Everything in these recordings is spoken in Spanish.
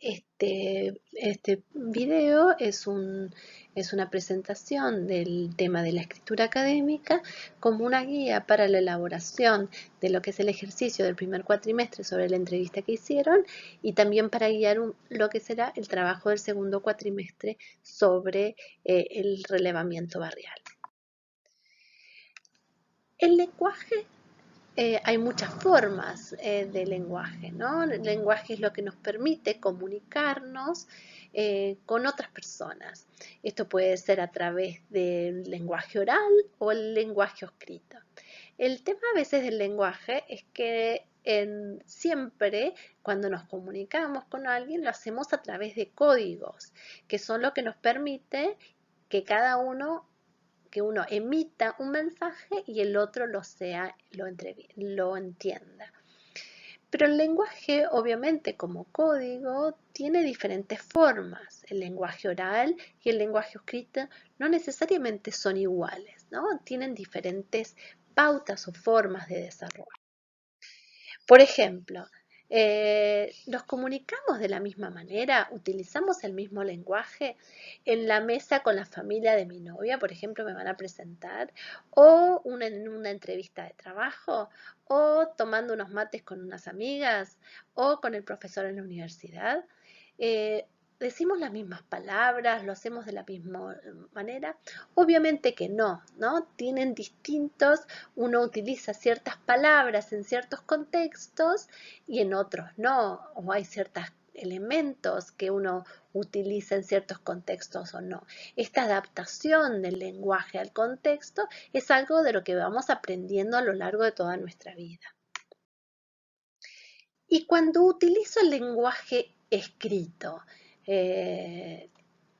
Este video es una presentación del tema de la escritura académica como una guía para la elaboración de lo que es el ejercicio del primer cuatrimestre sobre la entrevista que hicieron y también para guiar lo que será el trabajo del segundo cuatrimestre sobre el relevamiento barrial. El lenguaje, hay muchas formas de lenguaje, ¿no? El lenguaje es lo que nos permite comunicarnos con otras personas. Esto puede ser a través del lenguaje oral o el lenguaje escrito. El tema a veces del lenguaje es que siempre cuando nos comunicamos con alguien lo hacemos a través de códigos, que son lo que nos permite que que uno emita un mensaje y el otro lo entienda. Pero el lenguaje, obviamente, como código, tiene diferentes formas. El lenguaje oral y el lenguaje escrito no necesariamente son iguales, ¿no? Tienen diferentes pautas o formas de desarrollo. Por ejemplo, nos comunicamos de la misma manera, utilizamos el mismo lenguaje en la mesa con la familia de mi novia, por ejemplo, me van a presentar, o en una entrevista de trabajo, o tomando unos mates con unas amigas, o con el profesor en la universidad. Eh, ¿Decimos las mismas palabras? ¿Lo hacemos de la misma manera? Obviamente que no, ¿no? Tienen distintos, uno utiliza ciertas palabras en ciertos contextos y en otros no, o hay ciertos elementos que uno utiliza en ciertos contextos o no. Esta adaptación del lenguaje al contexto es algo de lo que vamos aprendiendo a lo largo de toda nuestra vida. Y cuando utilizo el lenguaje escrito, eh,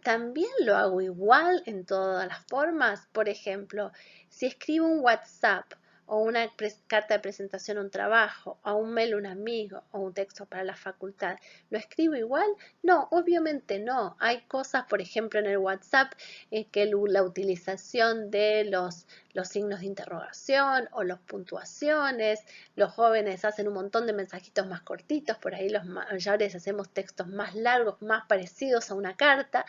también lo hago igual en todas las formas. Por ejemplo, si escribo un WhatsApp o una carta de presentación a un trabajo, o un mail a un amigo, o un texto para la facultad, ¿lo escribo igual? No, obviamente no. Hay cosas, por ejemplo, en el WhatsApp, que la utilización de los signos de interrogación o las puntuaciones, los jóvenes hacen un montón de mensajitos más cortitos, por ahí los mayores hacemos textos más largos, más parecidos a una carta.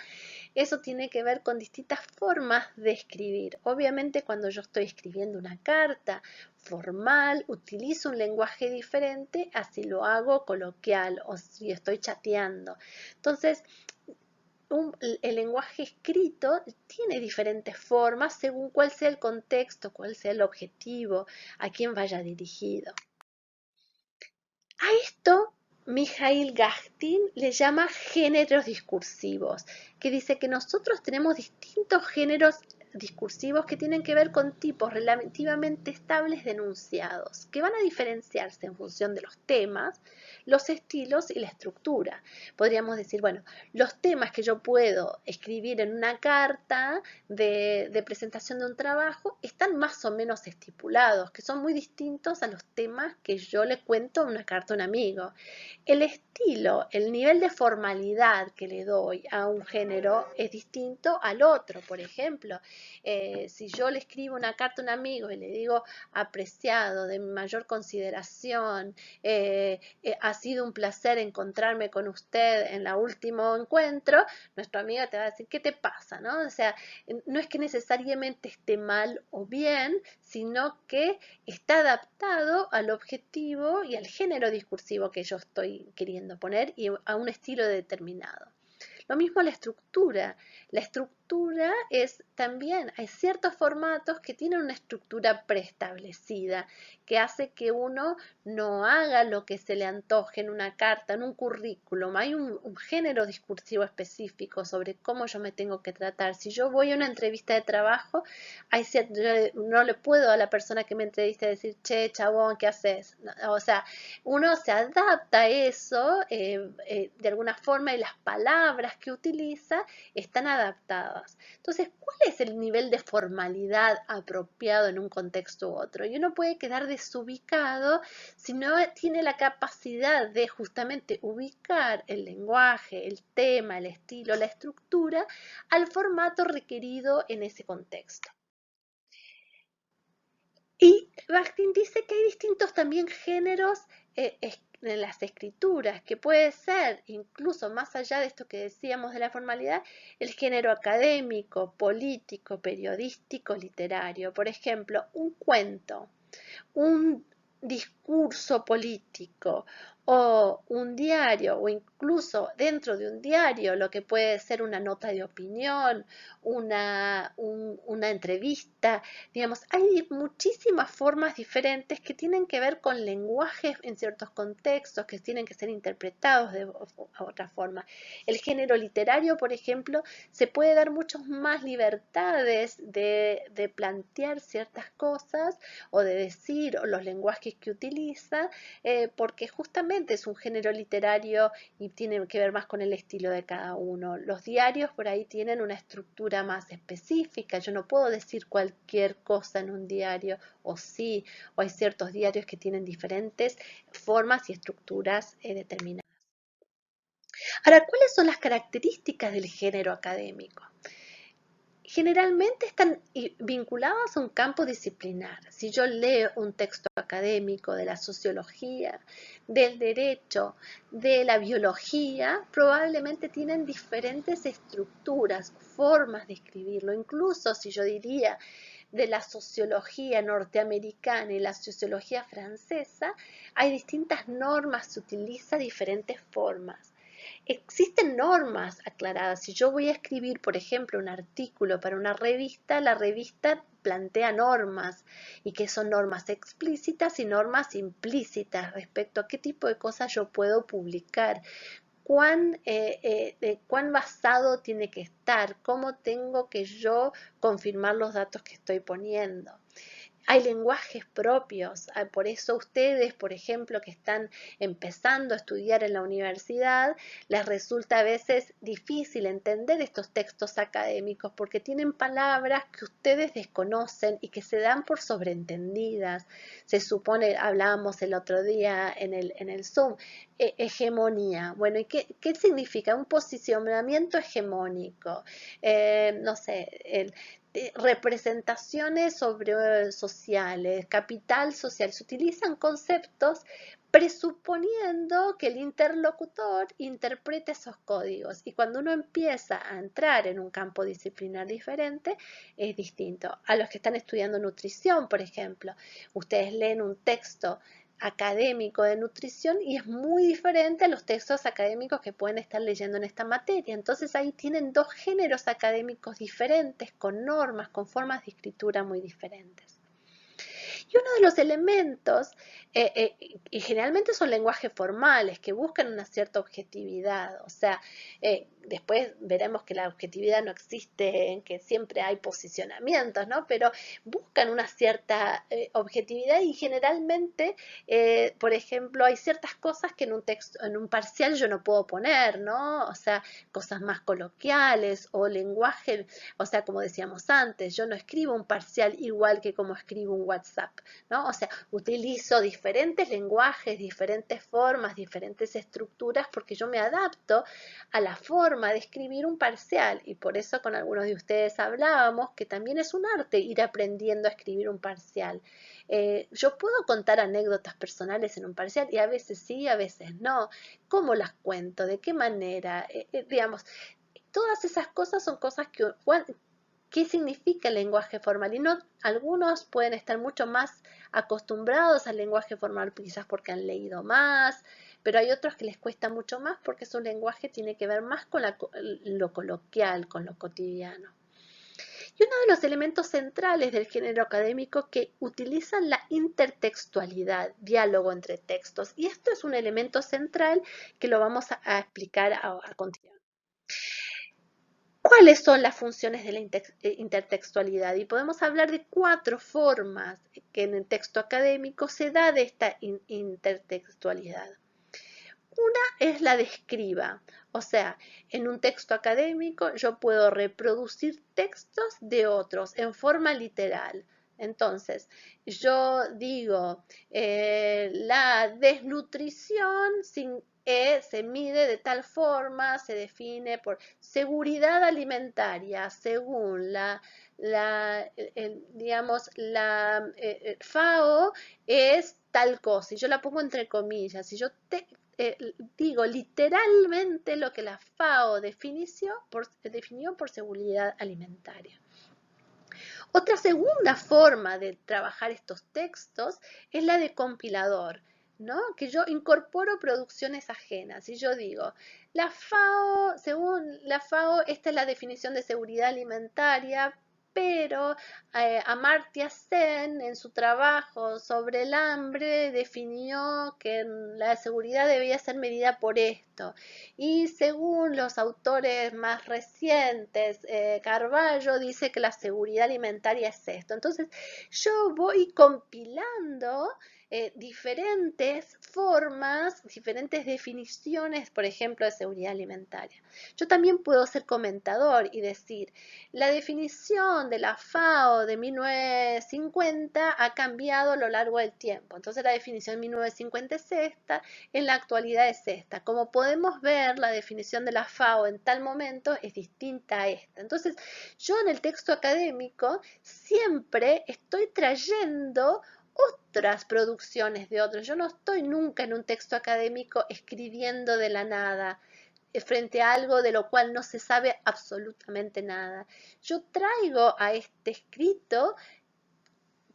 Eso tiene que ver con distintas formas de escribir. Obviamente cuando yo estoy escribiendo una carta formal, utilizo un lenguaje diferente a si lo hago coloquial o si estoy chateando. Entonces, el lenguaje escrito tiene diferentes formas según cuál sea el contexto, cuál sea el objetivo, a quién vaya dirigido. A esto Mikhail Gachtin le llama géneros discursivos, que dice que nosotros tenemos distintos géneros discursivos que tienen que ver con tipos relativamente estables de enunciados, que van a diferenciarse en función de los temas, los estilos y la estructura. Podríamos decir, bueno, los temas que yo puedo escribir en una carta de presentación de un trabajo están más o menos estipulados, que son muy distintos a los temas que yo le cuento en una carta a un amigo. El estilo, el nivel de formalidad que le doy a un género es distinto al otro. Por ejemplo, si yo le escribo una carta a un amigo y le digo apreciado, de mayor consideración, ha sido un placer encontrarme con usted en el último encuentro, nuestro amigo te va a decir, ¿qué te pasa? ¿No? O sea, no es que necesariamente esté mal o bien, sino que está adaptado al objetivo y al género discursivo que yo estoy queriendo poner y a un estilo determinado. Lo mismo la estructura. La estructura es también, hay ciertos formatos que tienen una estructura preestablecida, que hace que uno no haga lo que se le antoje en una carta, en un currículum. Hay un género discursivo específico sobre cómo yo me tengo que tratar. Si yo voy a una entrevista de trabajo, yo no le puedo a la persona que me entrevista decir, che, chabón, ¿qué haces? No, o sea, uno se adapta a eso de alguna forma y las palabras que utiliza están adaptadas. Entonces, ¿cuál es el nivel de formalidad apropiado en un contexto u otro? Y uno puede quedar desubicado si no tiene la capacidad de justamente ubicar el lenguaje, el tema, el estilo, la estructura al formato requerido en ese contexto. Y Bakhtin dice que hay distintos también géneros en las escrituras, que puede ser, incluso más allá de esto que decíamos de la formalidad, el género académico, político, periodístico, literario. Por ejemplo, un cuento, un discurso político o un diario o incluso dentro de un diario lo que puede ser una nota de opinión, una entrevista, digamos, hay muchísimas formas diferentes que tienen que ver con lenguajes en ciertos contextos que tienen que ser interpretados de otra forma. El género literario, por ejemplo, se puede dar muchas más libertades de plantear ciertas cosas o de decir o los lenguajes que utiliza, porque justamente es un género literario y tiene que ver más con el estilo de cada uno. Los diarios por ahí tienen una estructura más específica, yo no puedo decir cualquier cosa en un diario, o sí, o hay ciertos diarios que tienen diferentes formas y estructuras determinadas. Ahora, ¿cuáles son las características del género académico? Generalmente están vinculadas a un campo disciplinar. Si yo leo un texto académico de la sociología, del derecho, de la biología, probablemente tienen diferentes estructuras, formas de escribirlo. Incluso si yo diría de la sociología norteamericana y la sociología francesa, hay distintas normas, se utiliza diferentes formas. Existen normas aclaradas. Si yo voy a escribir, por ejemplo, un artículo para una revista, la revista plantea normas y que son normas explícitas y normas implícitas respecto a qué tipo de cosas yo puedo publicar, cuán basado tiene que estar, cómo tengo que yo confirmar los datos que estoy poniendo. Hay lenguajes propios, por eso ustedes, por ejemplo, que están empezando a estudiar en la universidad, les resulta a veces difícil entender estos textos académicos porque tienen palabras que ustedes desconocen y que se dan por sobreentendidas. Se supone, hablábamos el otro día en el Zoom, hegemonía. Bueno, ¿y qué significa? Un posicionamiento hegemónico. No sé, representaciones sobre sociales, capital social. Se utilizan conceptos presuponiendo que el interlocutor interprete esos códigos. Y cuando uno empieza a entrar en un campo disciplinar diferente, es distinto. A los que están estudiando nutrición, por ejemplo, ustedes leen un texto académico de nutrición y es muy diferente a los textos académicos que pueden estar leyendo en esta materia. Entonces ahí tienen dos géneros académicos diferentes, con normas, con formas de escritura muy diferentes. Y uno de los elementos, y generalmente son lenguajes formales que buscan una cierta objetividad, o sea, después veremos que la objetividad no existe, en que siempre hay posicionamientos, ¿no? Pero buscan una cierta objetividad y generalmente, por ejemplo, hay ciertas cosas que en un texto, en un parcial yo no puedo poner, ¿no? O sea, cosas más coloquiales o lenguaje, o sea, como decíamos antes, yo no escribo un parcial igual que como escribo un WhatsApp, ¿no? O sea, utilizo diferentes lenguajes, diferentes formas, diferentes estructuras porque yo me adapto a la forma de escribir un parcial y por eso con algunos de ustedes hablábamos que también es un arte ir aprendiendo a escribir un parcial. Yo puedo contar anécdotas personales en un parcial y a veces sí, a veces no. ¿Cómo las cuento? ¿De qué manera? Digamos, todas esas cosas son cosas que ¿qué significa el lenguaje formal? Y no, algunos pueden estar mucho más acostumbrados al lenguaje formal quizás porque han leído más, pero hay otros que les cuesta mucho más porque su lenguaje tiene que ver más con lo coloquial, con lo cotidiano. Y uno de los elementos centrales del género académico que utilizan la intertextualidad, diálogo entre textos. Y esto es un elemento central que lo vamos a explicar a continuación. ¿Cuáles son las funciones de la intertextualidad? Y podemos hablar de 4 formas que en el texto académico se da de esta intertextualidad. Una es la de escriba, o sea, en un texto académico yo puedo reproducir textos de otros en forma literal. Entonces, yo digo, la desnutrición se mide de tal forma, se define por seguridad alimentaria, según digamos, la FAO es tal cosa, y yo la pongo entre comillas, y yo digo literalmente lo que la FAO definió por seguridad alimentaria. Otra segunda forma de trabajar estos textos es la de compilador, ¿no? Que yo incorporo producciones ajenas y yo digo, la FAO, según la FAO, esta es la definición de seguridad alimentaria, pero Amartya Sen en su trabajo sobre el hambre definió que la seguridad debía ser medida por esto. Y según los autores más recientes, Carballo dice que la seguridad alimentaria es esto. Entonces yo voy compilando diferentes formas, diferentes definiciones, por ejemplo, de seguridad alimentaria. Yo también puedo ser comentador y decir, la definición de la FAO de 1950 ha cambiado a lo largo del tiempo. Entonces la definición de 1950 es esta, en la actualidad es esta. Como podemos ver, la definición de la FAO en tal momento es distinta a esta. Entonces yo en el texto académico siempre estoy trayendo otras producciones de otros. Yo no estoy nunca en un texto académico escribiendo de la nada frente a algo de lo cual no se sabe absolutamente nada. Yo traigo a este escrito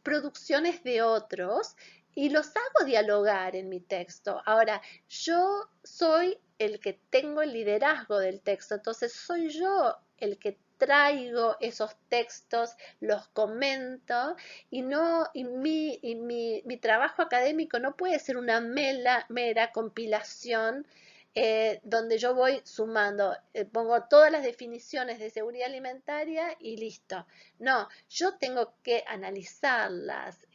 producciones de otros y los hago dialogar en mi texto. Ahora, yo soy el que tengo el liderazgo del texto, entonces soy yo el que traigo esos textos, los comento y mi trabajo académico no puede ser una mera compilación donde yo voy sumando, pongo todas las definiciones de seguridad alimentaria y listo. No, yo tengo que analizarlas,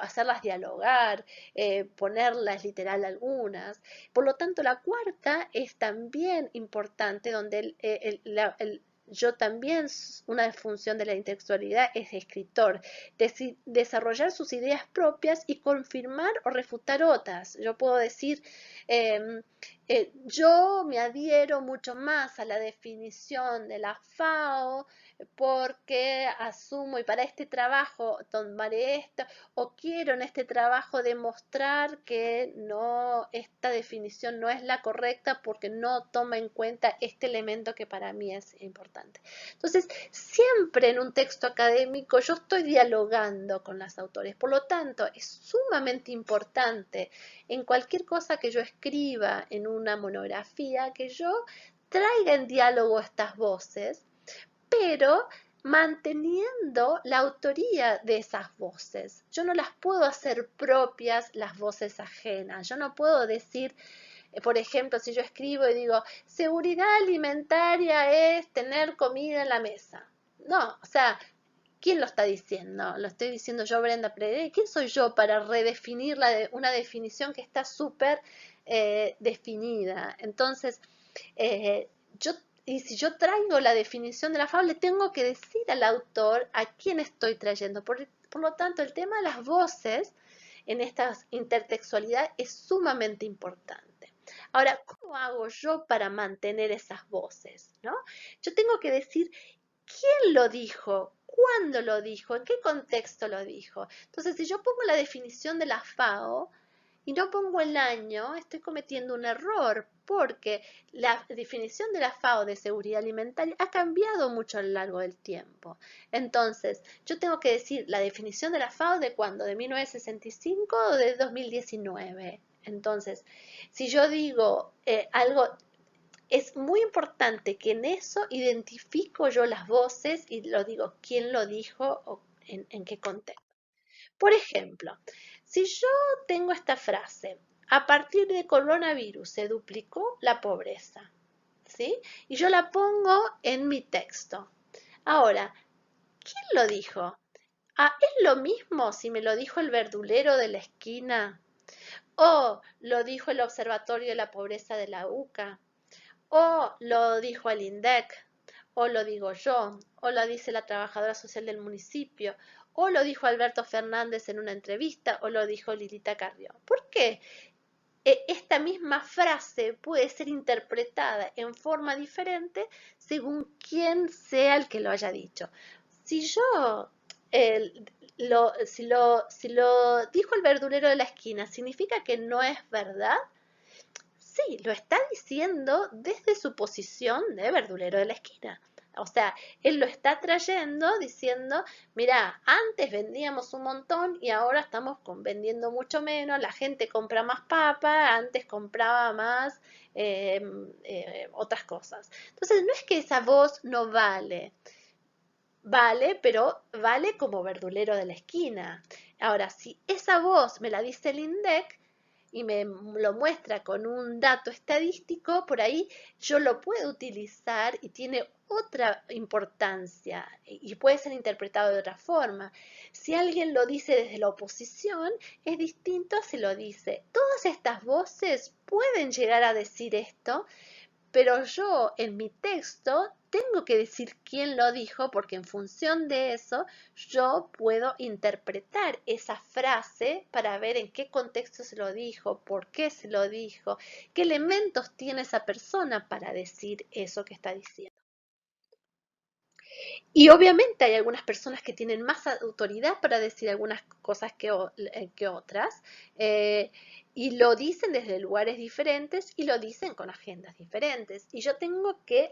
hacerlas dialogar, ponerlas literal algunas. Por lo tanto, la cuarta es también importante, donde yo también, una función de la intelectualidad es escritor, desarrollar sus ideas propias y confirmar o refutar otras. Yo puedo decir, yo me adhiero mucho más a la definición de la FAO porque asumo y para este trabajo tomaré esto o quiero en este trabajo demostrar que no, esta definición no es la correcta porque no toma en cuenta este elemento que para mí es importante. Entonces, siempre en un texto académico yo estoy dialogando con los autores, por lo tanto, es sumamente importante en cualquier cosa que yo escriba en una monografía que yo traiga en diálogo estas voces, pero manteniendo la autoría de esas voces. Yo no las puedo hacer propias las voces ajenas. Yo no puedo decir, por ejemplo, si yo escribo y digo, seguridad alimentaria es tener comida en la mesa. No, o sea, ¿quién lo está diciendo? ¿Lo estoy diciendo yo, Brenda Pereira? ¿Quién soy yo para redefinir una definición que está súper definida? Entonces, eh, yo, y si yo traigo la definición de la FAO, le tengo que decir al autor a quién estoy trayendo. Por lo tanto, el tema de las voces en esta intertextualidad es sumamente importante. Ahora, ¿cómo hago yo para mantener esas voces? ¿No? Yo tengo que decir quién lo dijo, cuándo lo dijo, en qué contexto lo dijo. Entonces, si yo pongo la definición de la FAO, y no pongo el año, estoy cometiendo un error porque la definición de la FAO de seguridad alimentaria ha cambiado mucho a lo largo del tiempo. Entonces, yo tengo que decir la definición de la FAO de cuándo, de 1965 o de 2019. Entonces, si yo digo algo, es muy importante que en eso identifico yo las voces y lo digo quién lo dijo o en qué contexto. Por ejemplo, si yo tengo esta frase, a partir de coronavirus se duplicó la pobreza, ¿sí? Y yo la pongo en mi texto. Ahora, ¿quién lo dijo? Ah, ¿es lo mismo si me lo dijo el verdulero de la esquina? ¿O lo dijo el Observatorio de la Pobreza de la UCA? ¿O lo dijo el INDEC? ¿O lo digo yo? ¿O lo dice la trabajadora social del municipio? ¿O lo dijo Alberto Fernández en una entrevista? ¿O lo dijo Lilita Carrió? ¿Por qué esta misma frase puede ser interpretada en forma diferente según quién sea el que lo haya dicho? Si yo si lo dijo el verdulero de la esquina, ¿significa que no es verdad? Sí, lo está diciendo desde su posición de verdulero de la esquina. O sea, él lo está trayendo diciendo, mira, antes vendíamos un montón y ahora estamos vendiendo mucho menos, la gente compra más papa, antes compraba más otras cosas. Entonces, no es que esa voz no vale, vale, pero vale como verdulero de la esquina. Ahora, si esa voz me la dice el INDEC y me lo muestra con un dato estadístico, por ahí yo lo puedo utilizar y tiene otra importancia y puede ser interpretado de otra forma. Si alguien lo dice desde la oposición, es distinto a si lo dice. Todas estas voces pueden llegar a decir esto, pero yo en mi texto tengo que decir quién lo dijo porque en función de eso yo puedo interpretar esa frase para ver en qué contexto se lo dijo, por qué se lo dijo, qué elementos tiene esa persona para decir eso que está diciendo. Y obviamente hay algunas personas que tienen más autoridad para decir algunas cosas que otras, eh, y lo dicen desde lugares diferentes y lo dicen con agendas diferentes. Y yo tengo que,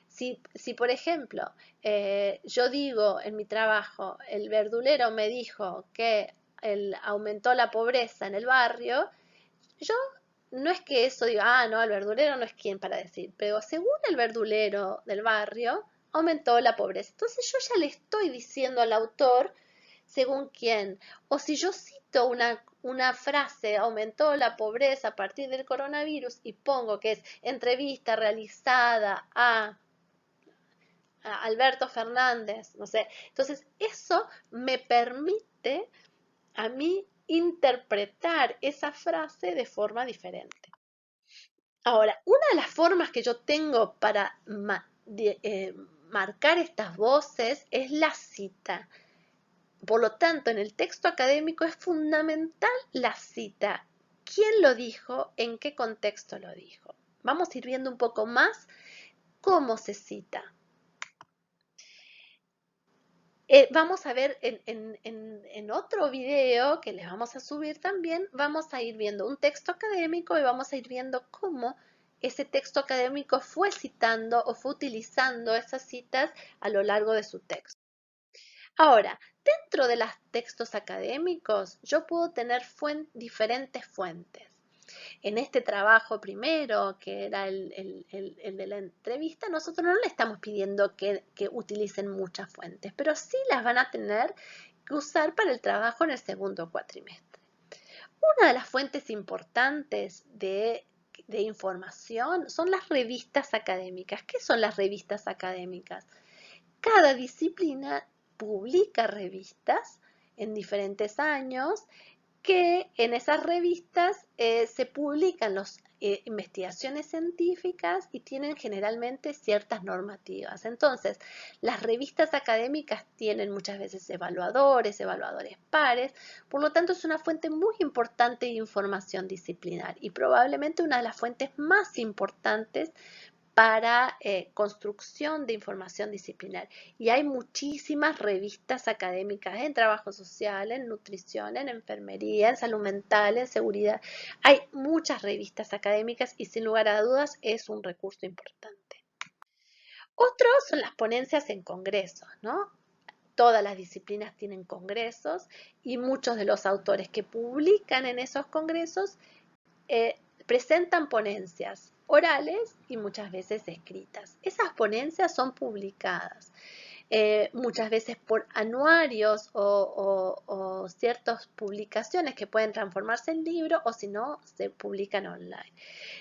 si por ejemplo yo digo en mi trabajo, el verdulero me dijo que aumentó la pobreza en el barrio, yo no es que eso diga, ah, no, el verdulero no es quien para decir, pero según el verdulero del barrio, aumentó la pobreza. Entonces yo ya le estoy diciendo al autor según quién. O si yo cito una frase, aumentó la pobreza a partir del coronavirus y pongo que es entrevista realizada a Alberto Fernández, no sé. Entonces eso me permite a mí interpretar esa frase de forma diferente. Ahora, una de las formas que yo tengo para marcar estas voces es la cita. Por lo tanto, en el texto académico es fundamental la cita. ¿Quién lo dijo? ¿En qué contexto lo dijo? Vamos a ir viendo un poco más cómo se cita. Vamos a ver en otro video que les vamos a subir también, vamos a ir viendo un texto académico y vamos a ir viendo cómo ese texto académico fue citando o fue utilizando esas citas a lo largo de su texto. Ahora, dentro de los textos académicos, yo puedo tener diferentes fuentes. En este trabajo primero, que era el de la entrevista, nosotros no le estamos pidiendo que utilicen muchas fuentes, pero sí las van a tener que usar para el trabajo en el segundo cuatrimestre. Una de las fuentes importantes de información son las revistas académicas. ¿Qué son las revistas académicas? Cada disciplina publica revistas en diferentes años que en esas revistas se publican las investigaciones científicas y tienen generalmente ciertas normativas. Entonces, las revistas académicas tienen muchas veces evaluadores pares, por lo tanto es una fuente muy importante de información disciplinar y probablemente una de las fuentes más importantes para construcción de información disciplinar. Y hay muchísimas revistas académicas en trabajo social, en nutrición, en enfermería, en salud mental, en seguridad. Hay muchas revistas académicas y sin lugar a dudas es un recurso importante. Otro son las ponencias en congresos, ¿no? Todas las disciplinas tienen congresos y muchos de los autores que publican en esos congresos presentan ponencias orales y muchas veces escritas. Esas ponencias son publicadas muchas veces por anuarios o ciertas publicaciones que pueden transformarse en libro o si no se publican online.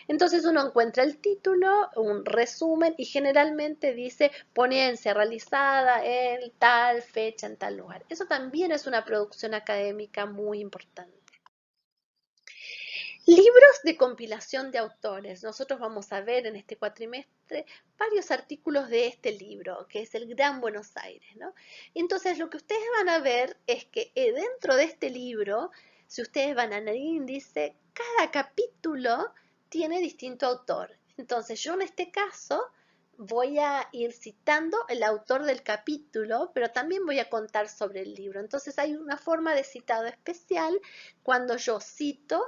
Entonces uno encuentra el título, un resumen y generalmente dice ponencia realizada en tal fecha, en tal lugar. Eso también es una producción académica muy importante. Libros de compilación de autores. Nosotros vamos a ver en este cuatrimestre varios artículos de este libro, que es El Gran Buenos Aires, ¿no? Entonces, lo que ustedes van a ver es que dentro de este libro, si ustedes van al índice, cada capítulo tiene distinto autor. Entonces, yo en este caso voy a ir citando el autor del capítulo, pero también voy a contar sobre el libro. Entonces hay una forma de citado especial cuando yo cito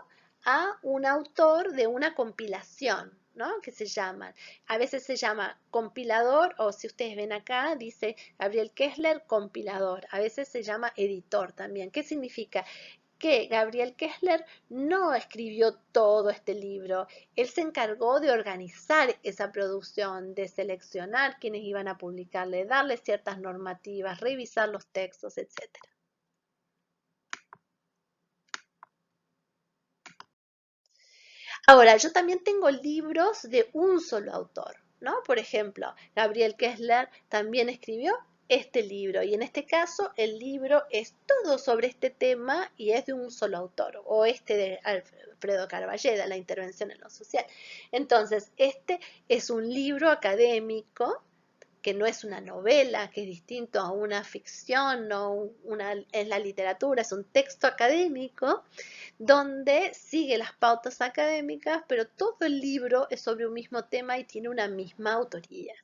a un autor de una compilación, ¿no? Que se llaman. A veces se llama compilador, o si ustedes ven acá, dice Gabriel Kessler, compilador. A veces se llama editor también. ¿Qué significa? Que Gabriel Kessler no escribió todo este libro. Él se encargó de organizar esa producción, de seleccionar quienes iban a publicarle, darle ciertas normativas, revisar los textos, etcétera. Ahora, yo también tengo libros de un solo autor, ¿no? Por ejemplo, Gabriel Kessler también escribió este libro y en este caso el libro es todo sobre este tema y es de un solo autor, o este de Alfredo Carballeda, La intervención en lo social. Entonces, este es un libro académico que no es una novela, que es distinto a una ficción o en la literatura, es un texto académico donde sigue las pautas académicas, pero todo el libro es sobre un mismo tema y tiene una misma autoría.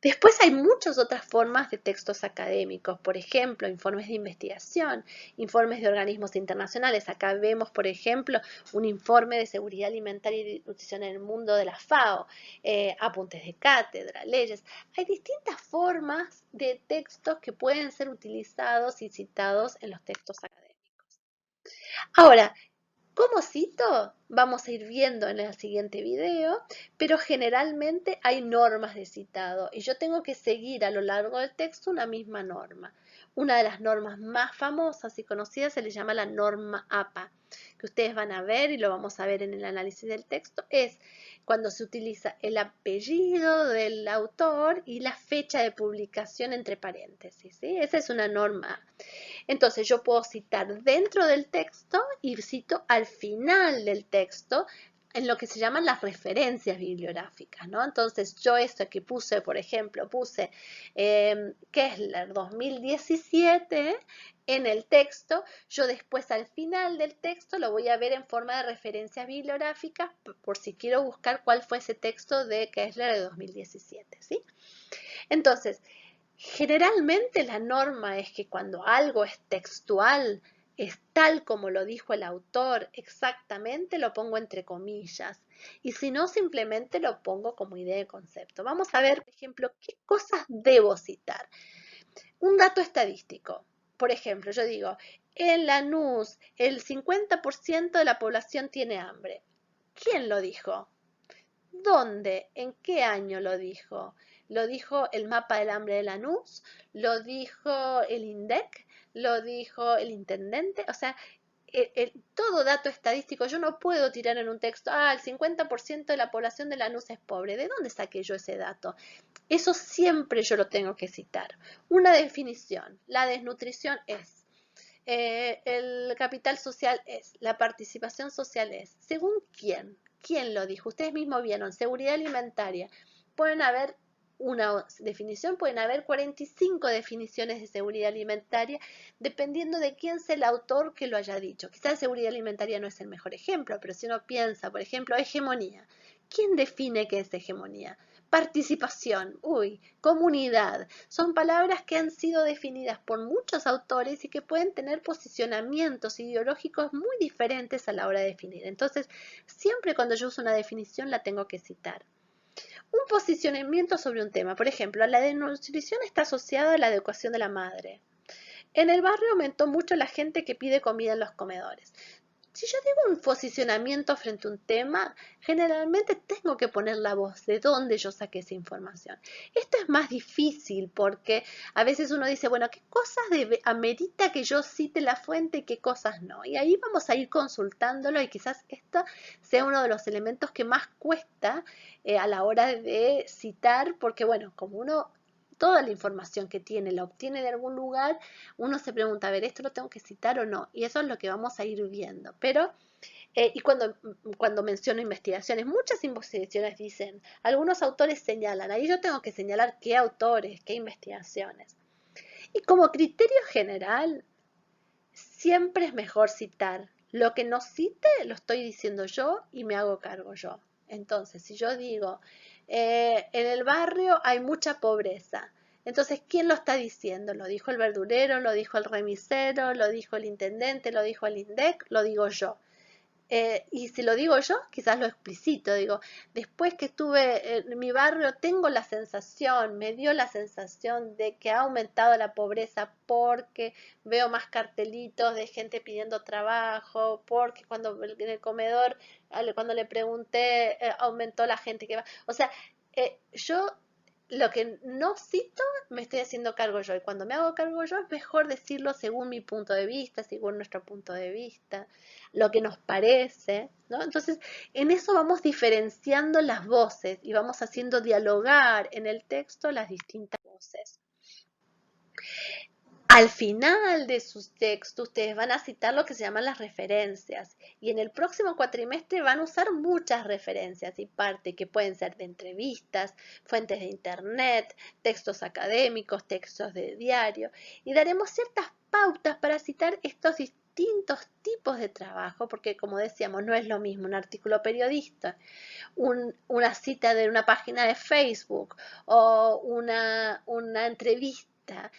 Después hay muchas otras formas de textos académicos, por ejemplo, informes de investigación, informes de organismos internacionales. Acá vemos, por ejemplo, un informe de seguridad alimentaria y nutrición en el mundo de la FAO, apuntes de cátedra, leyes. Hay distintas formas de textos que pueden ser utilizados y citados en los textos académicos. Ahora, ¿cómo cito? Vamos a ir viendo en el siguiente video, pero generalmente hay normas de citado y yo tengo que seguir a lo largo del texto una misma norma. Una de las normas más famosas y conocidas se le llama la norma APA, que ustedes van a ver y lo vamos a ver en el análisis del texto, es cuando se utiliza el apellido del autor y la fecha de publicación entre paréntesis, ¿sí? Esa es una norma. Entonces yo puedo citar dentro del texto y cito al final del texto en lo que se llaman las referencias bibliográficas, ¿no? Entonces yo esto que puse, por ejemplo, puse Kessler 2017 en el texto, yo después al final del texto lo voy a ver en forma de referencias bibliográficas por si quiero buscar cuál fue ese texto de Kessler de 2017, ¿sí? Entonces, generalmente la norma es que cuando algo es textual, es tal como lo dijo el autor exactamente, lo pongo entre comillas. Y si no, simplemente lo pongo como idea de concepto. Vamos a ver, por ejemplo, qué cosas debo citar. Un dato estadístico. Por ejemplo, yo digo, en Lanús el 50% de la población tiene hambre. ¿Quién lo dijo? ¿Dónde? ¿En qué año lo dijo? ¿Lo dijo el mapa del hambre de Lanús? ¿Lo dijo el INDEC? ¿Lo dijo el intendente? O sea, todo dato estadístico, yo no puedo tirar en un texto, el 50% de la población de Lanús es pobre. ¿De dónde saqué yo ese dato? Eso siempre yo lo tengo que citar. Una definición, la desnutrición es. El capital social es, la participación social es, ¿según quién? ¿Quién lo dijo? Ustedes mismos vieron, seguridad alimentaria. Pueden haber una definición, pueden haber 45 definiciones de seguridad alimentaria, dependiendo de quién sea el autor que lo haya dicho. Quizás seguridad alimentaria no es el mejor ejemplo, pero si uno piensa, por ejemplo, hegemonía. ¿Quién define qué es hegemonía? Participación, comunidad, son palabras que han sido definidas por muchos autores y que pueden tener posicionamientos ideológicos muy diferentes a la hora de definir. Entonces, siempre cuando yo uso una definición la tengo que citar. Un posicionamiento sobre un tema, por ejemplo, la desnutrición está asociada a la educación de la madre. En el barrio aumentó mucho la gente que pide comida en los comedores. Si yo digo un posicionamiento frente a un tema, generalmente tengo que poner la voz de dónde yo saqué esa información. Esto es más difícil porque a veces uno dice, bueno, ¿qué cosas amerita que yo cite la fuente y qué cosas no? Y ahí vamos a ir consultándolo y quizás esto sea uno de los elementos que más cuesta a la hora de citar, porque bueno, como uno toda la información que tiene la obtiene de algún lugar, uno se pregunta, a ver, ¿esto lo tengo que citar o no? Y eso es lo que vamos a ir viendo. Pero, y cuando menciono investigaciones, muchas investigaciones dicen, algunos autores señalan, ahí yo tengo que señalar qué autores, qué investigaciones. Y como criterio general, siempre es mejor citar. Lo que no cite lo estoy diciendo yo y me hago cargo yo. Entonces, si yo digo, en el barrio hay mucha pobreza. Entonces, ¿quién lo está diciendo? ¿Lo dijo el verdulero? ¿Lo dijo el remisero? ¿Lo dijo el intendente? ¿Lo dijo el INDEC? ¿Lo digo yo? Y si lo digo yo, quizás lo explicito, digo, después que estuve en mi barrio, tengo la sensación, me dio la sensación de que ha aumentado la pobreza porque veo más cartelitos de gente pidiendo trabajo, porque cuando en el comedor, cuando le pregunté, aumentó la gente que va. O sea, yo lo que no cito me estoy haciendo cargo yo, y cuando me hago cargo yo es mejor decirlo según mi punto de vista, según nuestro punto de vista, lo que nos parece, ¿no? Entonces, en eso vamos diferenciando las voces y vamos haciendo dialogar en el texto las distintas voces. Al final de sus textos, ustedes van a citar lo que se llaman las referencias y en el próximo cuatrimestre van a usar muchas referencias y parte que pueden ser de entrevistas, fuentes de internet, textos académicos, textos de diario y daremos ciertas pautas para citar estos distintos tipos de trabajo, porque como decíamos, no es lo mismo un artículo periodista, una cita de una página de Facebook o una entrevista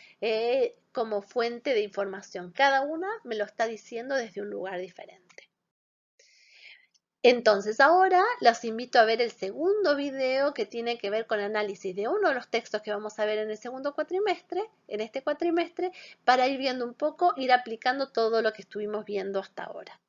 como fuente de información. Cada una me lo está diciendo desde un lugar diferente. Entonces ahora los invito a ver el segundo video que tiene que ver con análisis de uno de los textos que vamos a ver en el segundo cuatrimestre, en este cuatrimestre, para ir viendo un poco, ir aplicando todo lo que estuvimos viendo hasta ahora.